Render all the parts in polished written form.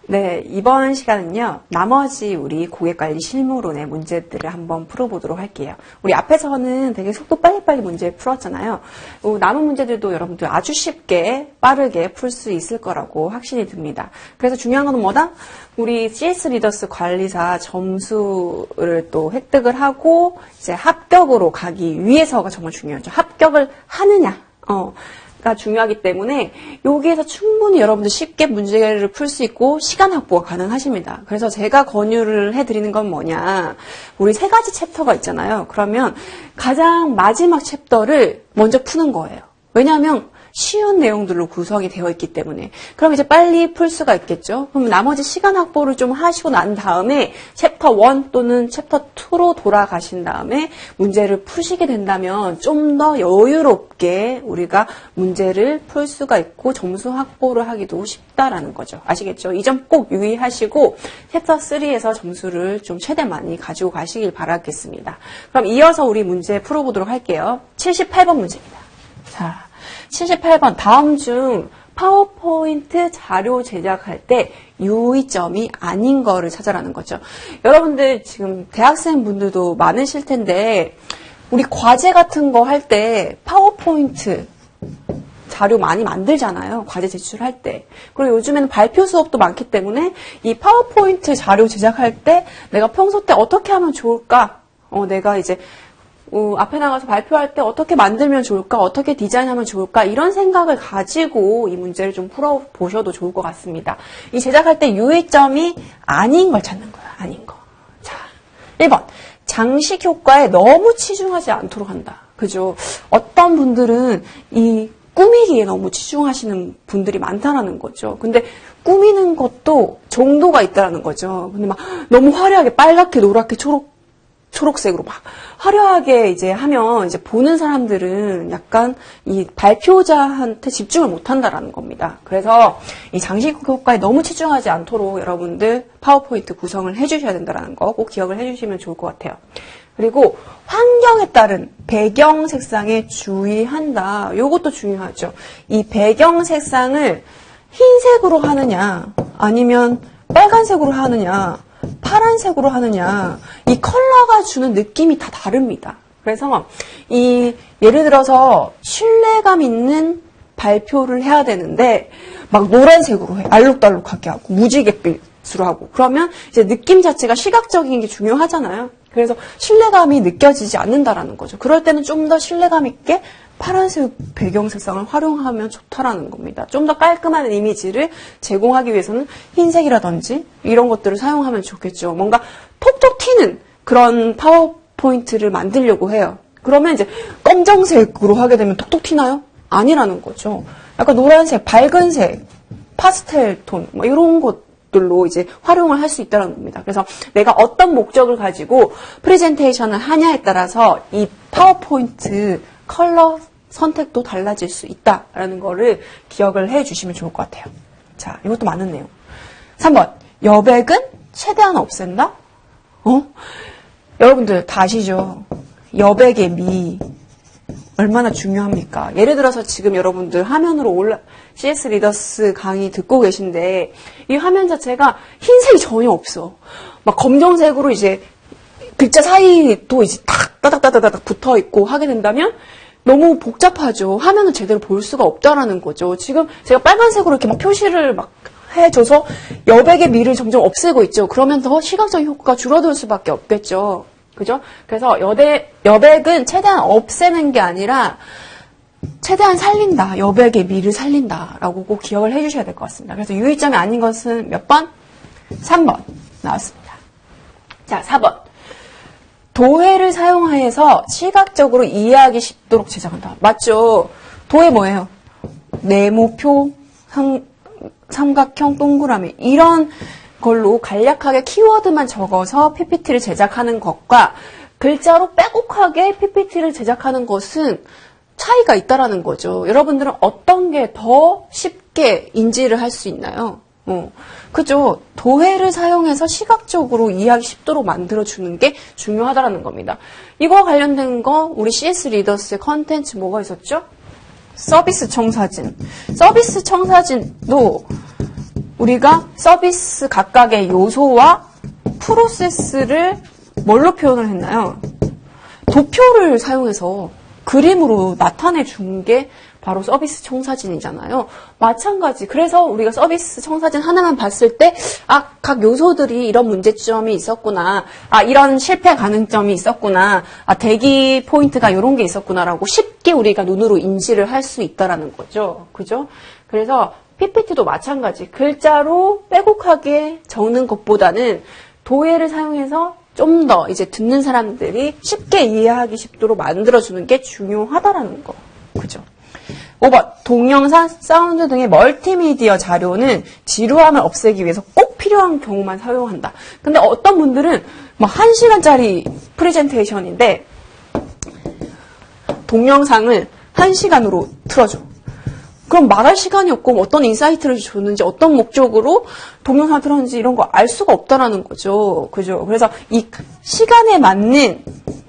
네, 이번 시간은요, 나머지 우리 고객관리 실무론의 문제들을 한번 풀어보도록 할게요. 우리 앞에서는 되게 속도 빨리빨리 문제 풀었잖아요. 남은 문제들도 여러분들 아주 쉽게, 빠르게 풀 수 있을 거라고 확신이 듭니다. 그래서 중요한 건 뭐다? 우리 CS 리더스 관리사 점수를 또 획득을 하고, 이제 합격으로 가기 위해서가 정말 중요하죠. 합격을 하느냐, 가 중요하기 때문에 여기에서 충분히 여러분들 쉽게 문제를 풀 수 있고 시간 확보가 가능하십니다. 그래서 제가 권유를 해드리는 건 뭐냐, 우리 3가지 챕터가 있잖아요. 그러면 가장 마지막 챕터를 먼저 푸는 거예요. 왜냐하면 쉬운 내용들로 구성이 되어 있기 때문에. 그럼 이제 빨리 풀 수가 있겠죠. 그럼 나머지 시간 확보를 좀 하시고 난 다음에 챕터 1 또는 챕터 2로 돌아가신 다음에 문제를 푸시게 된다면 좀 더 여유롭게 우리가 문제를 풀 수가 있고 점수 확보를 하기도 쉽다라는 거죠. 아시겠죠? 이 점 꼭 유의하시고 챕터 3에서 점수를 좀 최대 많이 가지고 가시길 바라겠습니다. 그럼 이어서 우리 문제 풀어보도록 할게요. 78번 문제입니다. 자, 78번 다음 중 파워포인트 자료 제작할 때 유의점이 아닌 거를 찾아라는 거죠. 여러분들 지금 대학생분들도 많으실 텐데 우리 과제 같은 거 할 때 파워포인트 자료 많이 만들잖아요. 과제 제출할 때. 그리고 요즘에는 발표 수업도 많기 때문에 이 파워포인트 자료 제작할 때 내가 평소 때 어떻게 하면 좋을까? 내가 이제 앞에 나가서 발표할 때 어떻게 만들면 좋을까? 어떻게 디자인하면 좋을까? 이런 생각을 가지고 이 문제를 좀 풀어보셔도 좋을 것 같습니다. 이 제작할 때 유의점이 아닌 걸 찾는 거예요. 아닌 거. 자, 1번. 장식 효과에 너무 치중하지 않도록 한다. 그죠? 어떤 분들은 이 꾸미기에 너무 치중하시는 분들이 많다라는 거죠. 근데 꾸미는 것도 정도가 있다라는 거죠. 근데 막 너무 화려하게 빨갛게, 노랗게, 초록색으로 막 화려하게 이제 하면 이제 보는 사람들은 약간 이 발표자한테 집중을 못 한다라는 겁니다. 그래서 이 장식 효과에 너무 치중하지 않도록 여러분들 파워포인트 구성을 해주셔야 된다는 거 꼭 기억을 해주시면 좋을 것 같아요. 그리고 환경에 따른 배경 색상에 주의한다. 이것도 중요하죠. 이 배경 색상을 흰색으로 하느냐 아니면 빨간색으로 하느냐 파란색으로 하느냐, 이 컬러가 주는 느낌이 다 다릅니다. 그래서 예를 들어서 신뢰감 있는 발표를 해야 되는데 막 노란색으로 해, 알록달록하게 하고 무지갯빛으로 하고, 그러면 이제 느낌 자체가 시각적인 게 중요하잖아요. 그래서 신뢰감이 느껴지지 않는다라는 거죠. 그럴 때는 좀 더 신뢰감 있게 파란색 배경 색상을 활용하면 좋다라는 겁니다. 좀 더 깔끔한 이미지를 제공하기 위해서는 흰색이라든지 이런 것들을 사용하면 좋겠죠. 뭔가 톡톡 튀는 그런 파워포인트를 만들려고 해요. 그러면 이제 검정색으로 하게 되면 톡톡 튀나요? 아니라는 거죠. 약간 노란색, 밝은색, 파스텔 톤 뭐 이런 것들로 이제 활용을 할 수 있다는 겁니다. 그래서 내가 어떤 목적을 가지고 프레젠테이션을 하냐에 따라서 이 파워포인트 컬러 선택도 달라질 수 있다라는 거를 기억을 해 주시면 좋을 것 같아요. 자, 이것도 많은 내용. 3번. 여백은 최대한 없앤다? 여러분들 다 아시죠? 여백의 미 얼마나 중요합니까? 예를 들어서 지금 여러분들 화면으로 CS 리더스 강의 듣고 계신데 이 화면 자체가 흰색이 전혀 없어. 막 검정색으로 이제 글자 사이도 이제 따닥따닥따닥 붙어 있고 하게 된다면 너무 복잡하죠. 화면을 제대로 볼 수가 없다라는 거죠. 지금 제가 빨간색으로 이렇게 막 표시를 막 해줘서 여백의 미를 점점 없애고 있죠. 그러면 더 시각적인 효과가 줄어들 수밖에 없겠죠. 그죠? 그래서 여백은 최대한 없애는 게 아니라 최대한 살린다. 여백의 미를 살린다라고 꼭 기억을 해주셔야 될 것 같습니다. 그래서 유의점이 아닌 것은 몇 번? 3번 나왔습니다. 자, 4번. 도해를 사용하여서 시각적으로 이해하기 쉽도록 제작한다. 맞죠? 도해 뭐예요? 네모표, 삼각형, 동그라미 이런 걸로 간략하게 키워드만 적어서 PPT를 제작하는 것과 글자로 빼곡하게 PPT를 제작하는 것은 차이가 있다라는 거죠. 여러분들은 어떤 게 더 쉽게 인지를 할 수 있나요? 그죠? 도해를 사용해서 시각적으로 이해하기 쉽도록 만들어주는 게 중요하다라는 겁니다. 이거와 관련된 거 우리 CS 리더스의 컨텐츠 뭐가 있었죠? 서비스 청사진. 서비스 청사진도 우리가 서비스 각각의 요소와 프로세스를 뭘로 표현을 했나요? 도표를 사용해서 그림으로 나타내 준 게 바로 서비스 청사진이잖아요. 마찬가지. 그래서 우리가 서비스 청사진 하나만 봤을 때, 각 요소들이 이런 문제점이 있었구나. 이런 실패 가능점이 있었구나. 대기 포인트가 이런 게 있었구나라고 쉽게 우리가 눈으로 인지를 할 수 있다라는 거죠. 그죠? 그래서 PPT도 마찬가지. 글자로 빼곡하게 적는 것보다는 도예를 사용해서 좀 더 이제 듣는 사람들이 쉽게 이해하기 쉽도록 만들어주는 게 중요하다라는 거. 그죠? 5번. 동영상, 사운드 등의 멀티미디어 자료는 지루함을 없애기 위해서 꼭 필요한 경우만 사용한다. 근데 어떤 분들은 뭐 1시간짜리 프레젠테이션인데 동영상을 1시간으로 틀어줘. 그럼 말할 시간이 없고 어떤 인사이트를 줬는지 어떤 목적으로 동영상을 틀었는지 이런 거 알 수가 없다라는 거죠. 그죠? 그래서 이 시간에 맞는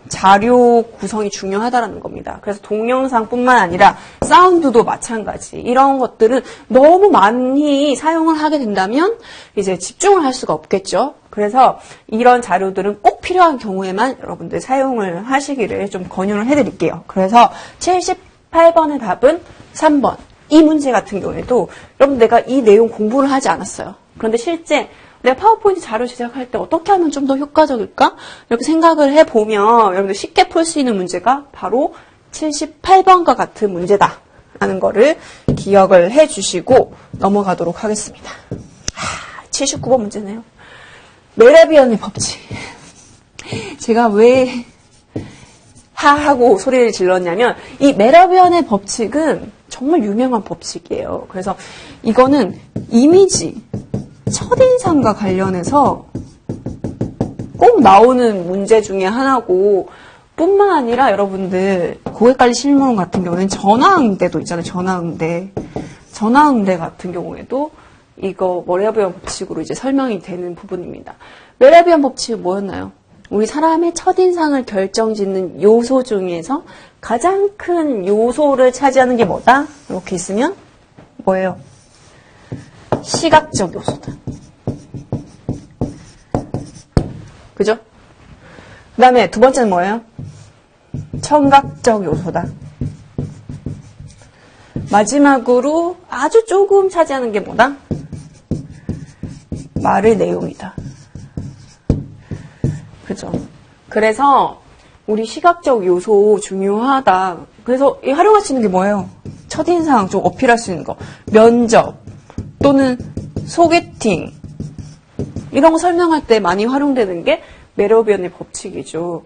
자료 구성이 중요하다라는 겁니다. 그래서 동영상뿐만 아니라 사운드도 마찬가지. 이런 것들은 너무 많이 사용을 하게 된다면 이제 집중을 할 수가 없겠죠. 그래서 이런 자료들은 꼭 필요한 경우에만 여러분들 사용을 하시기를 좀 권유를 해드릴게요. 그래서 78번의 답은 3번. 이 문제 같은 경우에도 여러분 내가 이 내용 공부를 하지 않았어요. 그런데 실제 내가 파워포인트 자료 제작할 때 어떻게 하면 좀 더 효과적일까? 이렇게 생각을 해보면 여러분들 쉽게 풀 수 있는 문제가 바로 78번과 같은 문제다라는 거를 기억을 해주시고 넘어가도록 하겠습니다. 79번 문제네요. 메라비안의 법칙. 제가 왜 하고 소리를 질렀냐면 이 메라비안의 법칙은 정말 유명한 법칙이에요. 그래서 이거는 이미지, 첫인상과 관련해서 꼭 나오는 문제 중에 하나고 뿐만 아니라 여러분들 고객관리 실무론 같은 경우는 전화응대도 있잖아요. 전화응대 같은 경우에도 이거 메라비안 법칙으로 이제 설명이 되는 부분입니다. 메라비안 법칙은 뭐였나요? 우리 사람의 첫인상을 결정짓는 요소 중에서 가장 큰 요소를 차지하는 게 뭐다? 이렇게 있으면 뭐예요? 시각적 요소다. 그죠? 그 다음에 두 번째는 뭐예요? 청각적 요소다. 마지막으로 아주 조금 차지하는 게 뭐다? 말의 내용이다. 그죠? 그래서 우리 시각적 요소 중요하다. 그래서 활용할 수 있는 게 뭐예요? 첫인상 좀 어필할 수 있는 거. 면접 또는 소개팅 이런 거 설명할 때 많이 활용되는 게 메라비안의 법칙이죠.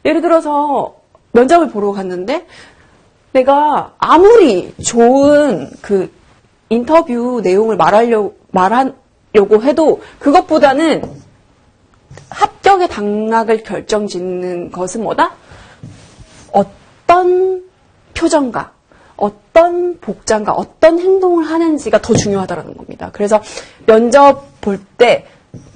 예를 들어서 면접을 보러 갔는데 내가 아무리 좋은 그 인터뷰 내용을 말하려고 해도 그것보다는 합격의 당락을 결정짓는 것은 뭐다? 어떤 표정과 어떤 복장과 어떤 행동을 하는지가 더 중요하다는 겁니다. 그래서 면접 볼 때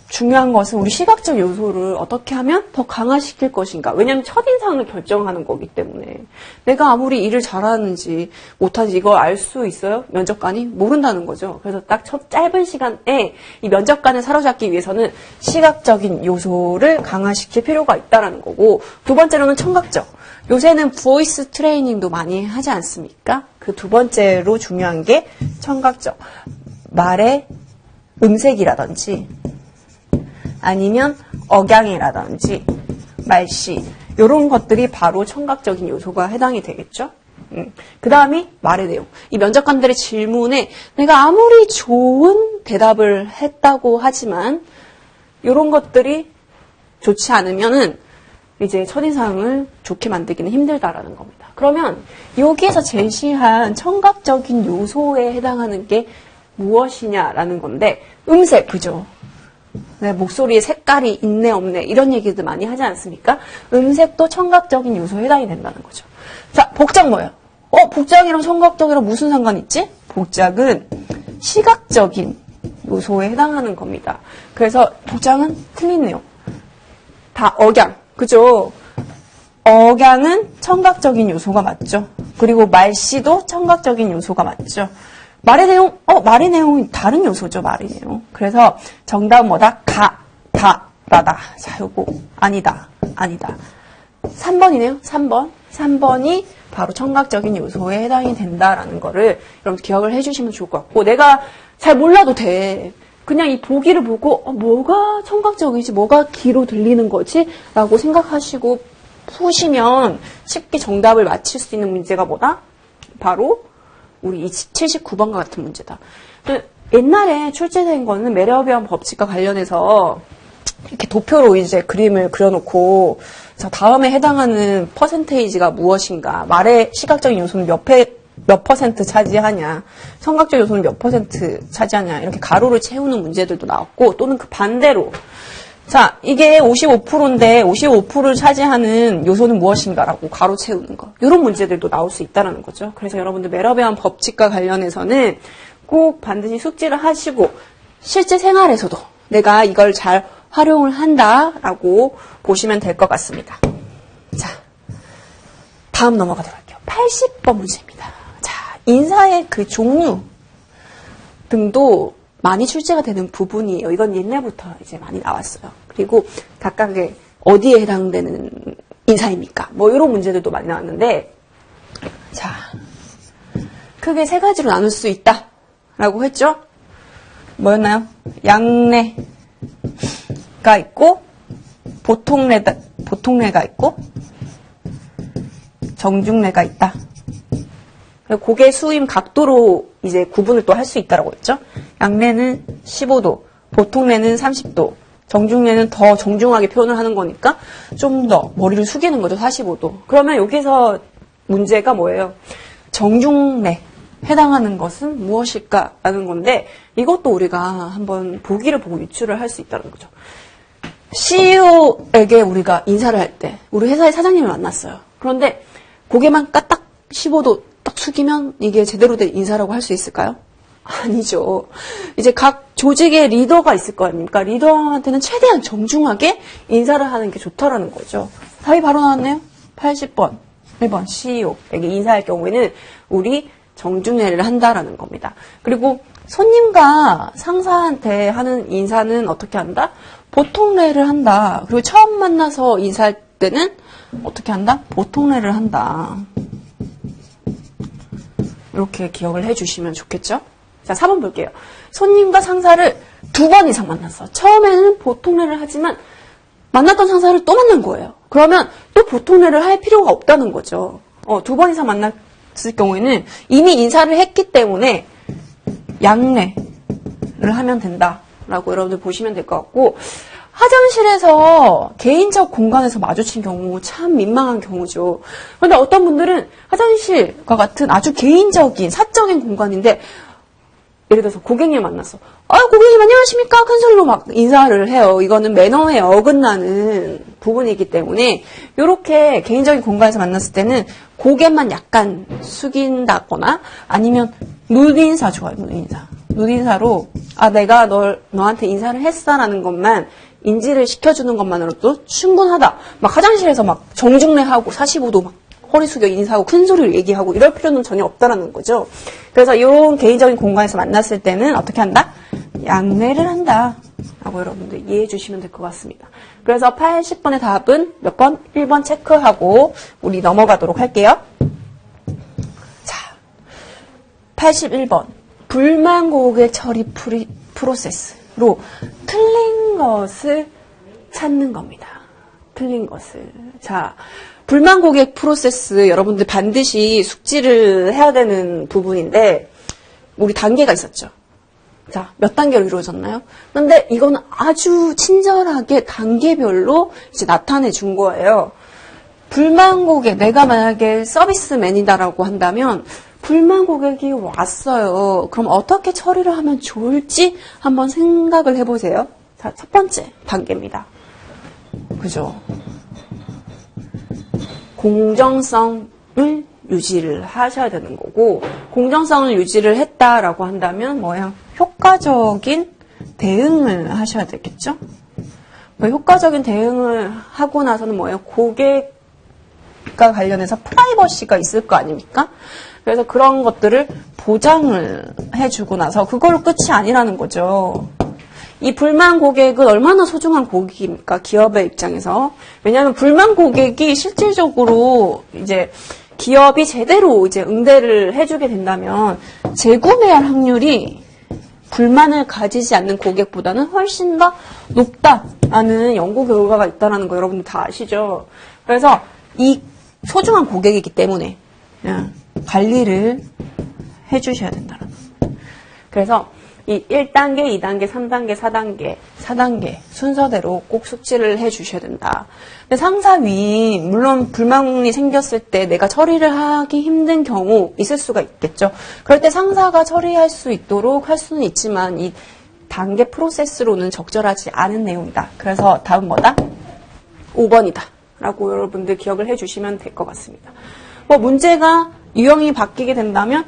중요한 것은 우리 시각적 요소를 어떻게 하면 더 강화시킬 것인가. 왜냐하면 첫인상을 결정하는 거기 때문에 내가 아무리 일을 잘하는지 못하는지 이걸 알 수 있어요? 면접관이? 모른다는 거죠. 그래서 딱 짧은 시간에 이 면접관을 사로잡기 위해서는 시각적인 요소를 강화시킬 필요가 있다는 거고, 두 번째로는 청각적. 요새는 보이스 트레이닝도 많이 하지 않습니까? 그 두 번째로 중요한 게 청각적. 말의 음색이라든지 아니면 억양이라든지 말씨 이런 것들이 바로 청각적인 요소가 해당이 되겠죠. 그 다음이 말의 내용. 이 면접관들의 질문에 내가 아무리 좋은 대답을 했다고 하지만 이런 것들이 좋지 않으면은 이제 첫인상을 좋게 만들기는 힘들다라는 겁니다. 그러면 여기에서 제시한 청각적인 요소에 해당하는 게 무엇이냐라는 건데, 음색, 그죠? 네, 목소리의 색깔이 있네 없네 이런 얘기들 많이 하지 않습니까? 음색도 청각적인 요소에 해당이 된다는 거죠. 자, 복장 뭐예요? 복장이랑 청각적이랑 무슨 상관이 있지? 복장은 시각적인 요소에 해당하는 겁니다. 그래서 복장은 틀리네요. 다 억양, 그죠? 억양은 청각적인 요소가 맞죠. 그리고 말씨도 청각적인 요소가 맞죠. 말의 내용이 다른 요소죠, 말의 내용. 그래서 정답은 뭐다? 라다. 자, 요거, 아니다. 3번이네요, 3번. 3번이 바로 청각적인 요소에 해당이 된다라는 거를 여러분 기억을 해주시면 좋을 것 같고, 내가 잘 몰라도 돼. 그냥 이 보기를 보고, 뭐가 청각적이지, 뭐가 귀로 들리는 거지? 라고 생각하시고 푸시면 쉽게 정답을 맞힐 수 있는 문제가 뭐다? 바로 우리 79번과 같은 문제다. 옛날에 출제된 거는 메르비안 법칙과 관련해서 이렇게 도표로 이제 그림을 그려놓고, 자, 다음에 해당하는 퍼센테이지가 무엇인가, 말의 시각적인 요소는 몇 퍼센트 차지하냐, 청각적 요소는 몇 퍼센트 차지하냐, 이렇게 가로를 채우는 문제들도 나왔고, 또는 그 반대로, 자, 이게 55%인데 55%를 차지하는 요소는 무엇인가라고 가로 채우는 거. 이런 문제들도 나올 수 있다는 거죠. 그래서 여러분들 메르비안 법칙과 관련해서는 꼭 반드시 숙지를 하시고, 실제 생활에서도 내가 이걸 잘 활용을 한다라고 보시면 될 것 같습니다. 자, 다음 넘어가도록 할게요. 80번 문제입니다. 자, 인사의 그 종류 등도 많이 출제가 되는 부분이에요. 이건 옛날부터 이제 많이 나왔어요. 그리고 각각의 어디에 해당되는 인사입니까? 뭐 이런 문제들도 많이 나왔는데, 자, 크게 세 가지로 나눌 수 있다라고 했죠? 뭐였나요? 양례가 있고, 보통례가 있고, 정중례가 있다. 고개 수임 각도로 이제 구분을 또 할 수 있다라고 했죠. 양례는 15도, 보통례는 30도, 정중례는 더 정중하게 표현을 하는 거니까 좀 더 머리를 숙이는 거죠, 45도. 그러면 여기서 문제가 뭐예요? 정중례 해당하는 것은 무엇일까라는 건데, 이것도 우리가 한번 보기를 보고 유추를 할 수 있다는 거죠. CEO에게 우리가 인사를 할 때, 우리 회사의 사장님을 만났어요. 그런데 고개만 까딱 15도 딱 숙이면 이게 제대로 된 인사라고 할 수 있을까요? 아니죠. 이제 각 조직의 리더가 있을 거 아닙니까? 리더한테는 최대한 정중하게 인사를 하는 게 좋다라는 거죠. 답이 바로 나왔네요. 80번. 1번 CEO에게 인사할 경우에는 우리 정중례를 한다라는 겁니다. 그리고 손님과 상사한테 하는 인사는 어떻게 한다? 보통례를 한다. 그리고 처음 만나서 인사할 때는 어떻게 한다? 보통례를 한다. 이렇게 기억을 해주시면 좋겠죠? 자, 4번 볼게요. 손님과 상사를 2번 이상 만났어. 처음에는 보통례를 하지만 만났던 상사를 또 만난 거예요. 그러면 또 보통례를 할 필요가 없다는 거죠. 2번 이상 만났을 경우에는 이미 인사를 했기 때문에 양례를 하면 된다라고 여러분들 보시면 될 것 같고, 화장실에서 개인적 공간에서 마주친 경우 참 민망한 경우죠. 그런데 어떤 분들은 화장실과 같은 아주 개인적인 사적인 공간인데, 예를 들어서 고객님 만났어. 고객님 안녕하십니까? 큰 소리로 막 인사를 해요. 이거는 매너에 어긋나는 부분이기 때문에 이렇게 개인적인 공간에서 만났을 때는 고개만 약간 숙인다거나, 아니면 눈인사 좋아요. 눈인사로 내가 너한테 인사를 했어라는 것만 인지를 시켜주는 것만으로도 충분하다. 막 화장실에서 막 정중례하고 45도 막 허리 숙여 인사하고 큰 소리로 얘기하고 이럴 필요는 전혀 없다라는 거죠. 그래서 이런 개인적인 공간에서 만났을 때는 어떻게 한다? 양례를 한다 라고 여러분들 이해해 주시면 될 것 같습니다. 그래서 80번의 답은 몇 번? 1번 체크하고 우리 넘어가도록 할게요. 자, 81번. 불만 고객 처리 프로세스로 틀린 것을 찾는 겁니다. 틀린 것을. 자, 불만 고객 프로세스 여러분들 반드시 숙지를 해야 되는 부분인데, 우리 단계가 있었죠. 자, 몇 단계로 이루어졌나요? 근데 이거는 아주 친절하게 단계별로 이제 나타내 준 거예요. 불만 고객, 내가 만약에 서비스맨이다라고 한다면 불만 고객이 왔어요. 그럼 어떻게 처리를 하면 좋을지 한번 생각을 해보세요. 자, 첫 번째 단계입니다. 그죠? 공정성을 유지를 하셔야 되는 거고, 공정성을 유지를 했다라고 한다면 뭐예요? 효과적인 대응을 하셔야 되겠죠? 효과적인 대응을 하고 나서는 뭐예요? 고객과 관련해서 프라이버시가 있을 거 아닙니까? 그래서 그런 것들을 보장을 해주고 나서 그걸로 끝이 아니라는 거죠. 이 불만 고객은 얼마나 소중한 고객입니까? 기업의 입장에서. 왜냐하면 불만 고객이 실질적으로 이제 기업이 제대로 이제 응대를 해주게 된다면 재구매할 확률이 불만을 가지지 않는 고객보다는 훨씬 더 높다라는 연구 결과가 있다는 거 여러분들 다 아시죠? 그래서 이 소중한 고객이기 때문에 관리를 해주셔야 된다는 거. 그래서 이 1단계, 2단계, 3단계, 4단계 순서대로 꼭 숙지를 해주셔야 된다. 근데 상사 위임, 물론 불만이 생겼을 때 내가 처리를 하기 힘든 경우 있을 수가 있겠죠. 그럴 때 상사가 처리할 수 있도록 할 수는 있지만 이 단계 프로세스로는 적절하지 않은 내용이다. 그래서 다음 뭐다? 5번이다. 라고 여러분들 기억을 해주시면 될 것 같습니다. 뭐 문제가 유형이 바뀌게 된다면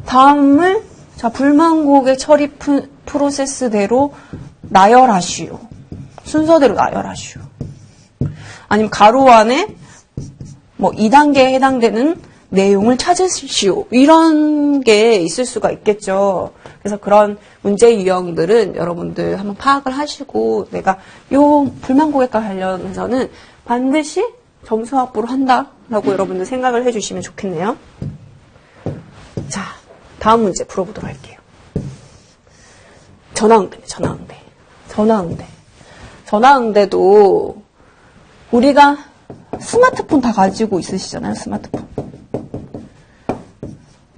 다음을 자, 불만 고객 처리 프로세스대로 나열하시오. 순서대로 나열하시오. 아니면 가로 안에 뭐 2단계에 해당되는 내용을 찾으시오. 이런 게 있을 수가 있겠죠. 그래서 그런 문제 유형들은 여러분들 한번 파악을 하시고 내가 요 불만 고객과 관련해서는 반드시 점수 확보를 한다라고 여러분들 생각을 해주시면 좋겠네요. 자, 다음 문제 풀어보도록 할게요. 전화응대도 우리가 스마트폰 다 가지고 있으시잖아요. 스마트폰.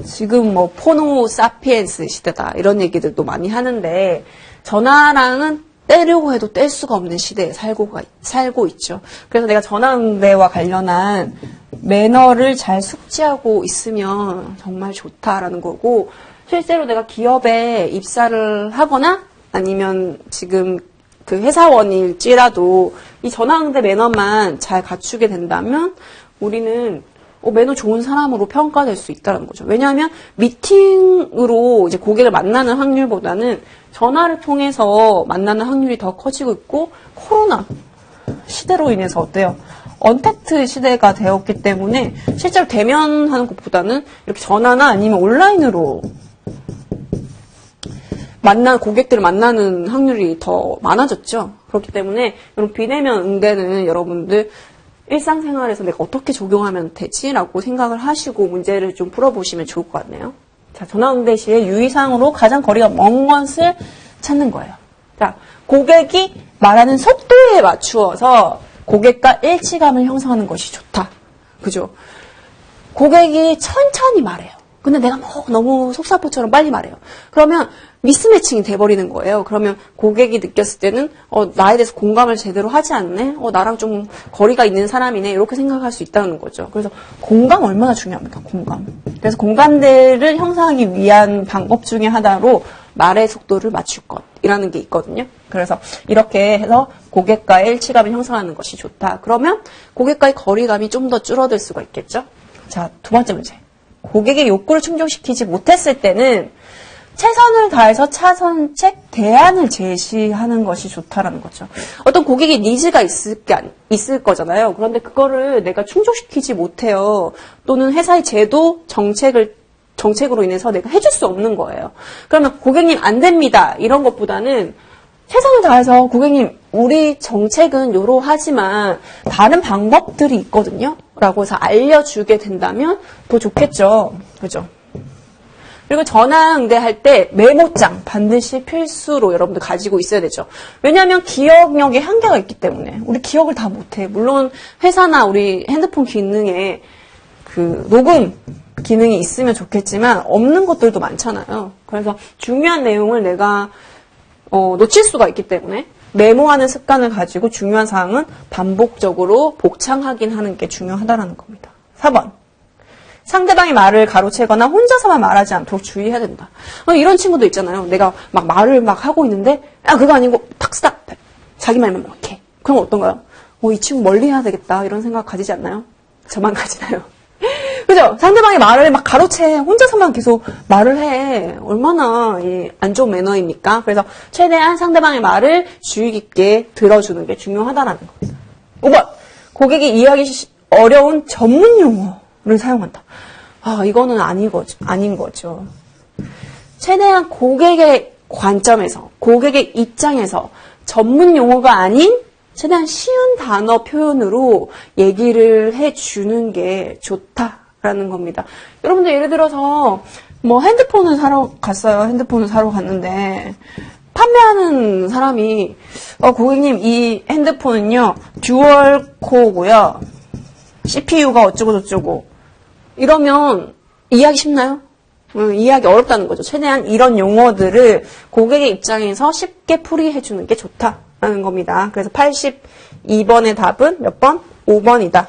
지금 뭐 포노 사피엔스 시대다 이런 얘기들도 많이 하는데 전화랑은 떼려고 해도 뗄 수가 없는 시대에 살고 있죠. 그래서 내가 전화응대와 관련한 매너를 잘 숙지하고 있으면 정말 좋다라는 거고, 실제로 내가 기업에 입사를 하거나 아니면 지금 그 회사원일지라도 이 전화응대 매너만 잘 갖추게 된다면 우리는 매너 좋은 사람으로 평가될 수 있다는 거죠. 왜냐하면 미팅으로 이제 고객을 만나는 확률보다는 전화를 통해서 만나는 확률이 더 커지고 있고, 코로나 시대로 인해서 어때요? 언택트 시대가 되었기 때문에 실제로 대면하는 것보다는 이렇게 전화나 아니면 온라인으로 고객들을 만나는 확률이 더 많아졌죠. 그렇기 때문에 여러분 비대면 응대는 여러분들 일상생활에서 내가 어떻게 적용하면 되지라고 생각을 하시고 문제를 좀 풀어보시면 좋을 것 같네요. 자, 전화응대 시에 유의사항으로 가장 거리가 먼 것을 찾는 거예요. 자, 고객이 말하는 속도에 맞추어서 고객과 일치감을 형성하는 것이 좋다. 그죠? 고객이 천천히 말해요. 근데 내가 너무 속사포처럼 빨리 말해요. 그러면 미스매칭이 돼버리는 거예요. 그러면 고객이 느꼈을 때는 나에 대해서 공감을 제대로 하지 않네? 나랑 좀 거리가 있는 사람이네? 이렇게 생각할 수 있다는 거죠. 그래서 공감 얼마나 중요합니까? 공감. 그래서 공감대를 형성하기 위한 방법 중에 하나로 말의 속도를 맞출 것이라는 게 있거든요. 그래서 이렇게 해서 고객과의 일치감을 형성하는 것이 좋다. 그러면 고객과의 거리감이 좀 더 줄어들 수가 있겠죠. 자, 두 번째 문제. 고객의 욕구를 충족시키지 못했을 때는 최선을 다해서 차선책 대안을 제시하는 것이 좋다라는 거죠. 어떤 고객의 니즈가 있을 거잖아요. 그런데 그거를 내가 충족시키지 못해요. 또는 회사의 제도, 정책으로 인해서 내가 해줄 수 없는 거예요. 그러면 고객님 안 됩니다. 이런 것보다는 최선을 다해서 고객님 우리 정책은 요러하지만 다른 방법들이 있거든요. 라고 해서 알려주게 된다면 더 좋겠죠. 그죠? 그리고 전화응대할 때 메모장 반드시 필수로 여러분들 가지고 있어야 되죠. 왜냐하면 기억력에 한계가 있기 때문에 우리 기억을 다 못해. 물론 회사나 우리 핸드폰 기능에 그 녹음 기능이 있으면 좋겠지만 없는 것들도 많잖아요. 그래서 중요한 내용을 내가 놓칠 수가 있기 때문에 메모하는 습관을 가지고 중요한 사항은 반복적으로 복창 확인하는 게 중요하다는 겁니다. 4번. 상대방의 말을 가로채거나 혼자서만 말하지 않도록 주의해야 된다. 이런 친구도 있잖아요. 내가 막 말을 막 하고 있는데 그거 아니고 탁 스탑. 자기 말만 막 해. 그럼 어떤가요? 이 친구 멀리 해야 되겠다. 이런 생각 가지지 않나요? 저만 가지나요? 그죠? 상대방의 말을 막 가로채 혼자서만 계속 말을 해. 얼마나 안 좋은 매너입니까? 그래서 최대한 상대방의 말을 주의 깊게 들어주는 게 중요하다는 겁니다. 5번. 고객이 이해하기 어려운 전문 용어를 사용한다. 이거는 아닌 거죠. 최대한 고객의 관점에서, 고객의 입장에서 전문 용어가 아닌 최대한 쉬운 단어 표현으로 얘기를 해주는 게 좋다라는 겁니다. 여러분들 예를 들어서 뭐 핸드폰을 사러 갔어요. 핸드폰을 사러 갔는데 판매하는 사람이 고객님 이 핸드폰은요 듀얼 코어고요. CPU가 어쩌고 저쩌고 이러면 이해하기 쉽나요? 이해하기 어렵다는 거죠. 최대한 이런 용어들을 고객의 입장에서 쉽게 풀이해주는 게 좋다라는 겁니다. 그래서 82번의 답은 몇 번? 5번이다.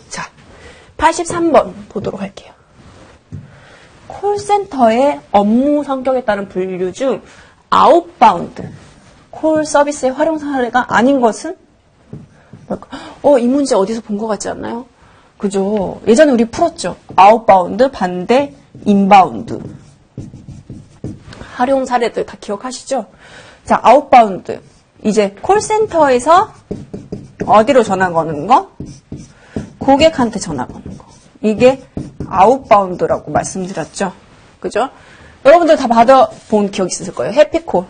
자, 83번 보도록 할게요. 콜센터의 업무 성격에 따른 분류 중 아웃바운드 콜 서비스의 활용 사례가 아닌 것은? 이 문제 어디서 본 것 같지 않나요? 그죠? 예전에 우리 풀었죠. 아웃바운드, 반대, 인바운드. 활용 사례들 다 기억하시죠? 자, 아웃바운드. 이제 콜센터에서 어디로 전화 거는 거? 고객한테 전화 거는 거. 이게 아웃바운드라고 말씀드렸죠. 그죠? 여러분들 다 받아본 기억 있으실 거예요. 해피콜.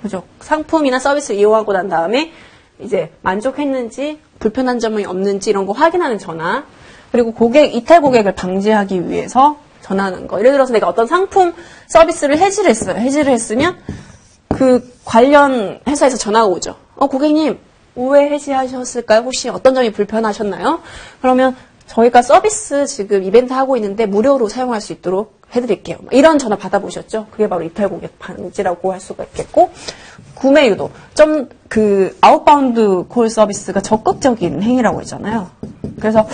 그죠? 상품이나 서비스 이용하고 난 다음에 이제 만족했는지 불편한 점이 없는지 이런 거 확인하는 전화. 그리고 이탈 고객을 방지하기 위해서 전화하는 거. 예를 들어서 내가 어떤 상품 서비스를 해지를 했어요. 해지를 했으면 그 관련 회사에서 전화가 오죠. 고객님 왜 해지하셨을까요? 혹시 어떤 점이 불편하셨나요? 그러면 저희가 서비스 지금 이벤트 하고 있는데 무료로 사용할 수 있도록 해드릴게요. 이런 전화 받아보셨죠? 그게 바로 이탈 고객 방지라고 할 수가 있겠고, 구매 유도. 아웃바운드 콜 서비스가 적극적인 행위라고 했잖아요. 그래서,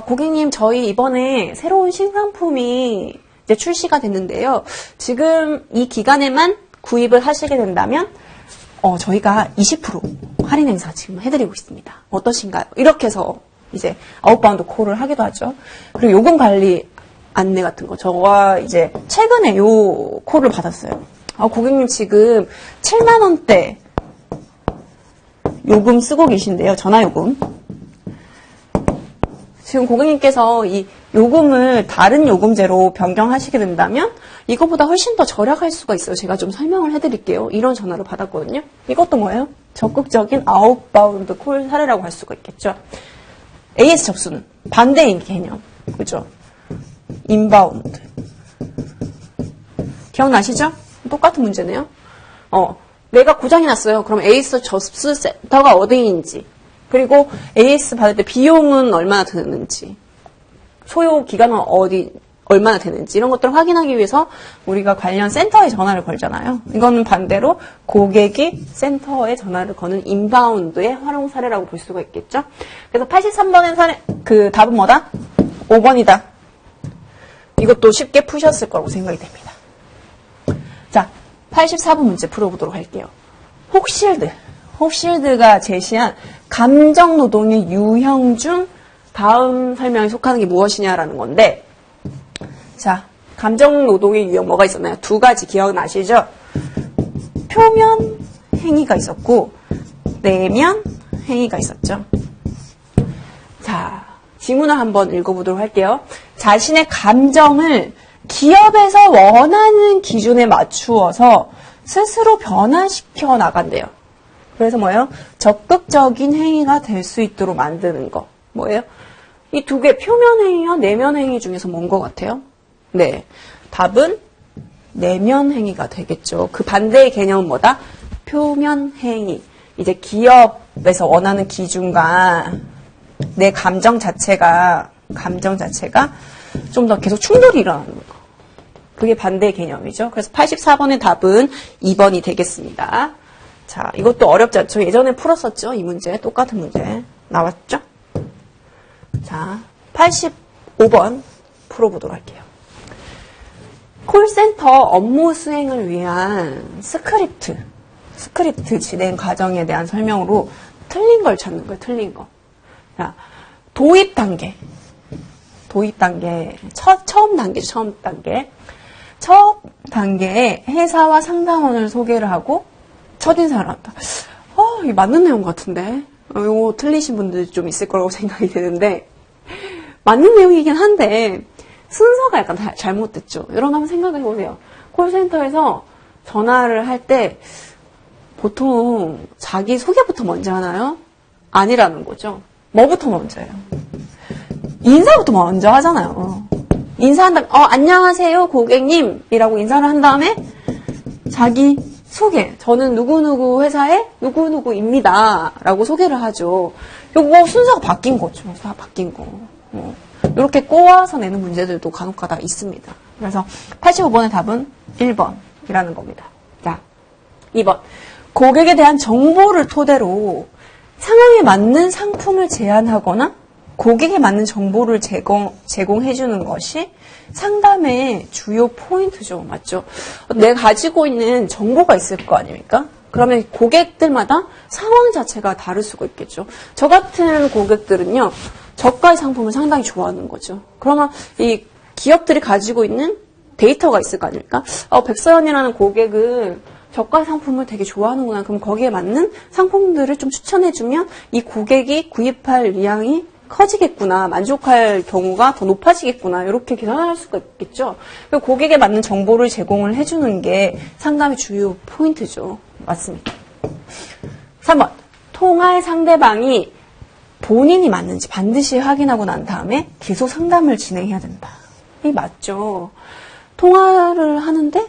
고객님, 저희 이번에 새로운 신상품이 이제 출시가 됐는데요. 지금 이 기간에만 구입을 하시게 된다면, 저희가 20% 할인 행사 지금 해드리고 있습니다. 어떠신가요? 이렇게 해서 이제 아웃바운드 콜을 하기도 하죠. 그리고 요금 관리 안내 같은 거. 저가 이제 최근에 요 콜을 받았어요. 고객님 지금 7만 원대 요금 쓰고 계신데요. 전화요금. 지금 고객님께서 이 요금을 다른 요금제로 변경하시게 된다면 이거보다 훨씬 더 절약할 수가 있어요. 제가 좀 설명을 해드릴게요. 이런 전화를 받았거든요. 이것도 뭐예요? 적극적인 아웃바운드 콜 사례라고 할 수가 있겠죠. AS 접수는 반대인 개념. 그죠? 인바운드. 기억나시죠? 똑같은 문제네요. 내가 고장이 났어요. 그럼 AS 접수 센터가 어디인지, 그리고 AS 받을 때 비용은 얼마나 드는지, 소요 기간은 얼마나 되는지, 이런 것들을 확인하기 위해서 우리가 관련 센터에 전화를 걸잖아요. 이거는 반대로 고객이 센터에 전화를 거는 인바운드의 활용 사례라고 볼 수가 있겠죠. 그래서 83번의 사례, 답은 뭐다? 5번이다. 이것도 쉽게 푸셨을 거라고 생각이 됩니다. 자, 84번 문제 풀어보도록 할게요. 혹실드가 제시한 감정노동의 유형 중 다음 설명에 속하는 게 무엇이냐라는 건데, 자, 감정노동의 유형 뭐가 있었나요? 두 가지 기억나시죠? 표면 행위가 있었고 내면 행위가 있었죠. 자, 지문을 한번 읽어보도록 할게요. 자신의 감정을 기업에서 원하는 기준에 맞추어서 스스로 변화시켜 나간대요. 그래서 뭐예요? 적극적인 행위가 될 수 있도록 만드는 거. 뭐예요? 이 두 개, 표면 행위와 내면 행위 중에서 뭔 것 같아요? 네, 답은 내면 행위가 되겠죠. 그 반대의 개념은 뭐다? 표면 행위. 이제 기업에서 원하는 기준과 내 감정 자체가 좀 더 계속 충돌이 일어나는 거. 그게 반대의 개념이죠. 그래서 84번의 답은 2번이 되겠습니다. 자, 이것도 어렵지 않죠? 예전에 풀었었죠? 이 문제, 똑같은 문제 나왔죠? 자, 85번 풀어보도록 할게요. 콜센터 업무 수행을 위한 스크립트 진행 과정에 대한 설명으로 틀린 걸 찾는 거예요. 틀린 거. 자, 도입 단계, 처음 단계에 회사와 상담원을 소개를 하고 첫인사를 한다. 이게 맞는 내용 같은데. 이거 틀리신 분들 좀 있을 거라고 생각이 드는데, 맞는 내용이긴 한데, 순서가 약간 잘못됐죠. 여러분 한번 생각해 보세요. 콜센터에서 전화를 할 때 보통 자기 소개부터 먼저 하나요? 아니라는 거죠. 뭐부터 먼저 해요? 인사부터 먼저 하잖아요. 인사한 다음에 안녕하세요 고객님이라고 인사를 한 다음에 자기 소개. 저는 누구누구 회사의 누구누구입니다. 라고 소개를 하죠. 요거 순서가 바뀐 거죠. 다 바뀐 거. 이렇게 꼬아서 내는 문제들도 간혹가다 있습니다. 그래서 85번의 답은 1번이라는 겁니다. 자, 2번. 고객에 대한 정보를 토대로 상황에 맞는 상품을 제안하거나 고객에 맞는 정보를 제공해주는 것이 상담의 주요 포인트죠. 맞죠? 내가 가지고 있는 정보가 있을 거 아닙니까? 그러면 고객들마다 상황 자체가 다를 수가 있겠죠. 저 같은 고객들은요, 저가의 상품을 상당히 좋아하는 거죠. 그러면 이 기업들이 가지고 있는 데이터가 있을 거 아닙니까? 백서연이라는 고객은 저가 상품을 되게 좋아하는구나. 그럼 거기에 맞는 상품들을 좀 추천해주면 이 고객이 구입할 의향이 커지겠구나. 만족할 경우가 더 높아지겠구나. 이렇게 계산할 수가 있겠죠. 고객에 맞는 정보를 제공을 해주는 게 상담의 주요 포인트죠. 맞습니다. 3번. 통화의 상대방이 본인이 맞는지 반드시 확인하고 난 다음에 계속 상담을 진행해야 된다. 이 맞죠. 통화를 하는데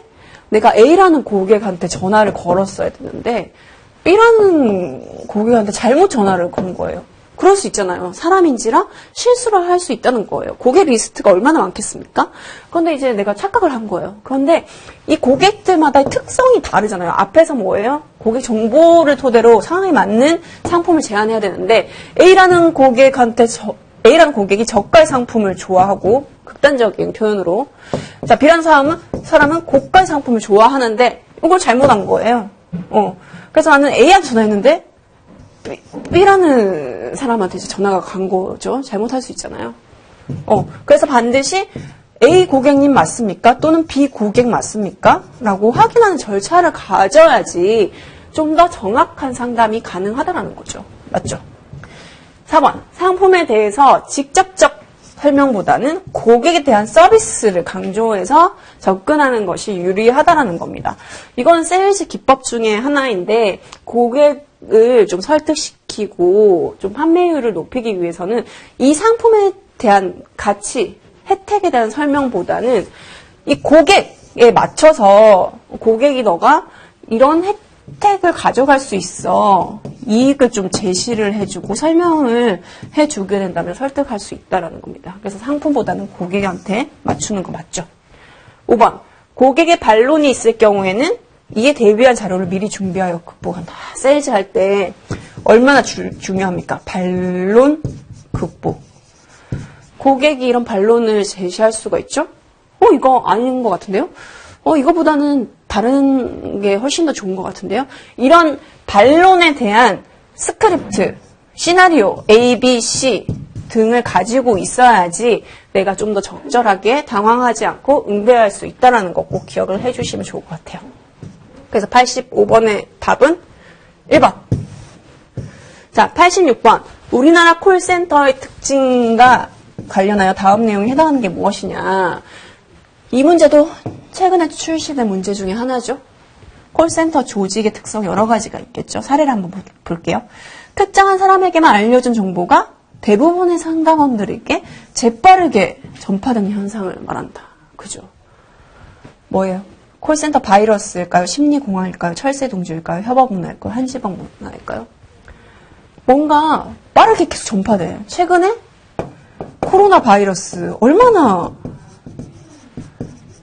내가 A라는 고객한테 전화를 걸었어야 되는데 B라는 고객한테 잘못 전화를 건 거예요. 그럴 수 있잖아요. 사람인지라 실수를 할 수 있다는 거예요. 고객 리스트가 얼마나 많겠습니까? 그런데 이제 내가 착각을 한 거예요. 그런데 이 고객들마다의 특성이 다르잖아요. 앞에서 뭐예요? 고객 정보를 토대로 상황에 맞는 상품을 제안해야 되는데 A라는 A라는 고객이 저가의 상품을 좋아하고 극단적인 표현으로 자 B라는 사람은 고가의 상품을 좋아하는데 이걸 잘못한 거예요. 그래서 나는 A한테 전화했는데 B라는 사람한테 이제 전화가 간 거죠. 잘못할 수 있잖아요. 그래서 반드시 A 고객님 맞습니까? 또는 B 고객 맞습니까? 라고 확인하는 절차를 가져야지 좀 더 정확한 상담이 가능하다는 거죠. 맞죠? 4번. 상품에 대해서 직접적 설명보다는 고객에 대한 서비스를 강조해서 접근하는 것이 유리하다는 겁니다. 이건 세일즈 기법 중에 하나인데 고객을 좀 설득시키고 좀 판매율을 높이기 위해서는 이 상품에 대한 가치, 혜택에 대한 설명보다는 이 고객에 맞춰서 고객이 너가 이런 혜택을 가져갈 수 있어. 이익을 좀 제시를 해주고 설명을 해주게 된다면 설득할 수 있다는 겁니다. 그래서 상품보다는 고객한테 맞추는 거 맞죠? 5번. 고객의 반론이 있을 경우에는 이에 대비한 자료를 미리 준비하여 극복한다. 세일즈 할 때 얼마나 중요합니까? 반론 극복. 고객이 이런 반론을 제시할 수가 있죠? 이거 아닌 것 같은데요? 이거보다는 다른 게 훨씬 더 좋은 것 같은데요? 이런 반론에 대한 스크립트, 시나리오, A, B, C 등을 가지고 있어야지 내가 좀 더 적절하게 당황하지 않고 응대할 수 있다는 거 꼭 기억을 해주시면 좋을 것 같아요. 그래서 85번의 답은 1번. 자, 86번. 우리나라 콜센터의 특징과 관련하여 다음 내용에 해당하는 게 무엇이냐. 이 문제도 최근에 출시된 문제 중에 하나죠. 콜센터 조직의 특성 여러 가지가 있겠죠. 사례를 한번 볼게요. 특정한 사람에게만 알려준 정보가 대부분의 상담원들에게 재빠르게 전파되는 현상을 말한다. 그죠? 뭐예요? 콜센터 바이러스일까요? 심리공황일까요? 철새동주일까요? 협업문화일까요? 한시방문화일까요? 뭔가 빠르게 계속 전파돼요. 최근에 코로나 바이러스 얼마나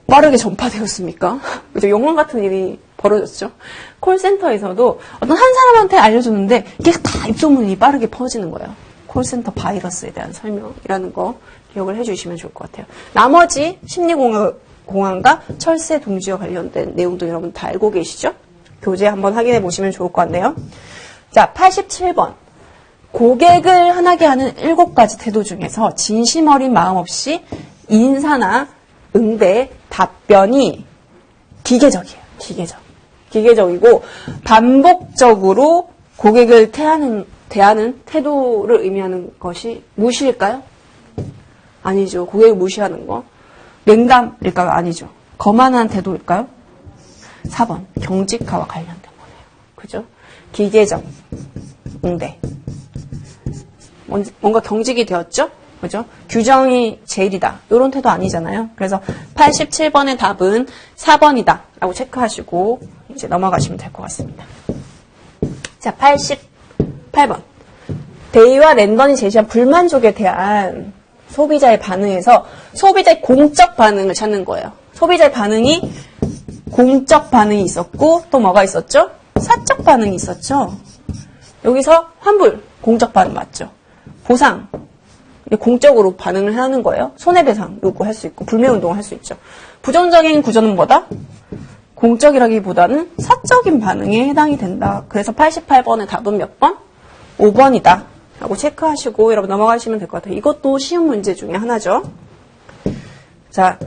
빠르게 전파되었습니까? 그죠? 영화 같은 일이 벌어졌죠. 콜센터에서도 어떤 한 사람한테 알려줬는데 계속 다 입소문이 빠르게 퍼지는 거예요. 콜센터 바이러스에 대한 설명이라는 거 기억을 해주시면 좋을 것 같아요. 나머지 심리공황과 철새 동지와 관련된 내용도 여러분 다 알고 계시죠? 교재 한번 확인해 보시면 좋을 것 같네요. 자, 87번. 고객을 화나게 하는 7가지 태도 중에서 진심 어린 마음 없이 인사나 응대, 답변이 기계적이에요. 기계적이고 반복적으로 고객을 대하는 태도를 의미하는 것이 무시일까요? 아니죠. 고객을 무시하는 거. 냉담일까요? 아니죠. 거만한 태도일까요? 4번. 경직화와 관련된 거네요. 그죠? 기계적 응대. 뭔가 경직이 되었죠? 그죠? 규정이 제일이다. 이런 태도 아니잖아요. 그래서 87번의 답은 4번이다. 라고 체크하시고 이제 넘어가시면 될 것 같습니다. 자, 88번. 데이와 랜던이 제시한 불만족에 대한 소비자의 반응에서 소비자의 공적 반응을 찾는 거예요. 소비자의 반응이 공적 반응이 있었고 또 뭐가 있었죠? 사적 반응이 있었죠. 여기서 환불, 공적 반응 맞죠? 보상, 공적으로 반응을 하는 거예요. 손해배상 요구할 수 있고 불매운동을 할 수 있죠. 부정적인 구조는 뭐다? 공적이라기보다는 사적인 반응에 해당이 된다. 그래서 88번의 답은 몇 번? 5번이다. 라고 체크하시고 여러분 넘어가시면 될 것 같아요. 이것도 쉬운 문제 중에 하나죠. 자,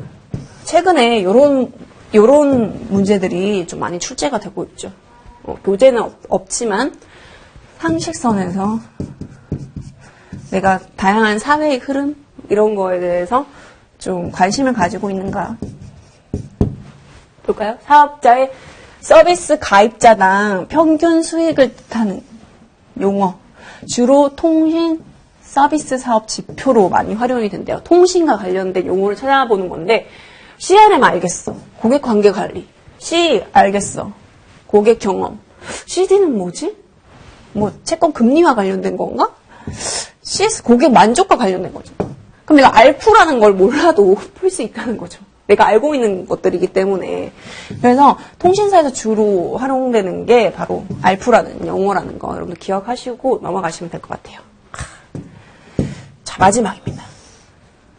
최근에 요런 문제들이 좀 많이 출제가 되고 있죠. 교재는 없지만 상식선에서 내가 다양한 사회의 흐름 이런 거에 대해서 좀 관심을 가지고 있는가 볼까요? 사업자의 서비스 가입자당 평균 수익을 뜻하는 용어 주로 통신 서비스 사업 지표로 많이 활용이 된대요. 통신과 관련된 용어를 찾아보는 건데 CRM 알겠어. 고객 관계 관리. C 알겠어. 고객 경험. CD는 뭐지? 뭐 채권 금리와 관련된 건가? CS 고객 만족과 관련된 거죠. 그럼 내가 알프라는 걸 몰라도 풀 수 있다는 거죠. 내가 알고 있는 것들이기 때문에. 그래서 통신사에서 주로 활용되는 게 바로 알프라는 영어라는 거 여러분들 기억하시고 넘어가시면 될 것 같아요. 자, 마지막입니다.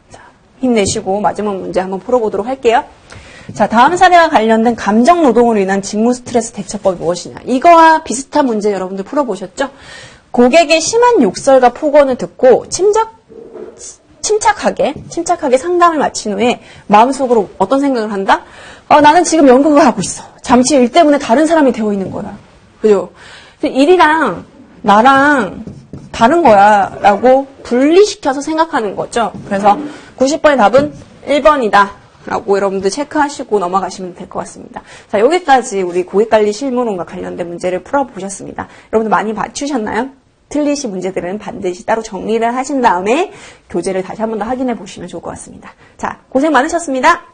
자, 힘내시고 마지막 문제 한번 풀어보도록 할게요. 자, 다음 사례와 관련된 감정 노동으로 인한 직무 스트레스 대처법이 무엇이냐. 이거와 비슷한 문제 여러분들 풀어보셨죠? 고객의 심한 욕설과 폭언을 듣고 침착하게 상담을 마친 후에 마음속으로 어떤 생각을 한다? 나는 지금 연극을 하고 있어. 잠시 일 때문에 다른 사람이 되어 있는 거야. 그죠? 일이랑 나랑 다른 거야. 라고 분리시켜서 생각하는 거죠. 그래서 90번의 답은 1번이다. 라고 여러분들 체크하시고 넘어가시면 될 것 같습니다. 자, 여기까지 우리 고객관리 실무론과 관련된 문제를 풀어보셨습니다. 여러분들 많이 맞추셨나요? 틀리신 문제들은 반드시 따로 정리를 하신 다음에 교재를 다시 한 번 더 확인해 보시면 좋을 것 같습니다. 자, 고생 많으셨습니다.